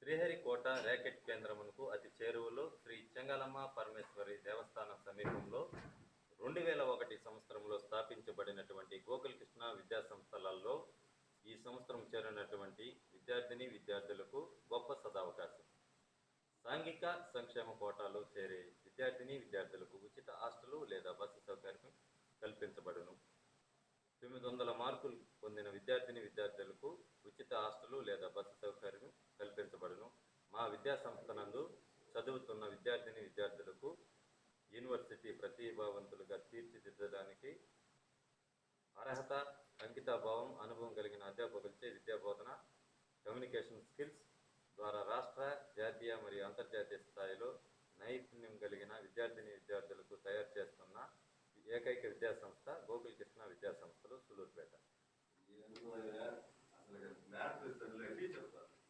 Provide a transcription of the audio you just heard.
Sriharikota racket కేంద్రమునకు అతి చేరువలో శ్రీ చెంగలమ్మ పరమేశ్వరి దేవస్థానం సమీపంలో 2001 సంవత్సరంలో స్థాపించబడినటువంటి గోకుల్ కృష్ణ విద్యా సంస్థలలో ఈ సంవత్సరం చేరినటువంటి విద్యార్థులకు గొప్ప సదవకాశం. సాంఘిక సంక్షేమ కోటాలో చేరే విద్యార్థులకు ఉచిత హాస్టలు లేదా బస్సు సౌకర్యం కల్పించబడును. 900 మార్కులు పొందిన విద్యార్థులకు ఉచిత హాస్టలు లేదా బస్సు సౌకర్యం కల్పించబడును. మా విద్యా సంస్థ నందు చదువుతున్న విద్యార్థులకు యూనివర్సిటీ ప్రతిభావంతులుగా తీర్చిదిద్దడానికి అర్హత, అంకితభావం, అనుభవం కలిగిన అధ్యాపకులచే విద్యాబోధన, కమ్యూనికేషన్ స్కిల్స్ ద్వారా రాష్ట్ర, జాతీయ మరియు అంతర్జాతీయ స్థాయిలో నైపుణ్యం కలిగిన విద్యార్థులకు తయారు చేస్తున్న ఏకైక విద్యా సంస్థ గోకుల్ కృష్ణ విద్యా సంస్థలు, సులూరుపేట. అసలు మ్యాథ్స్ టీచర్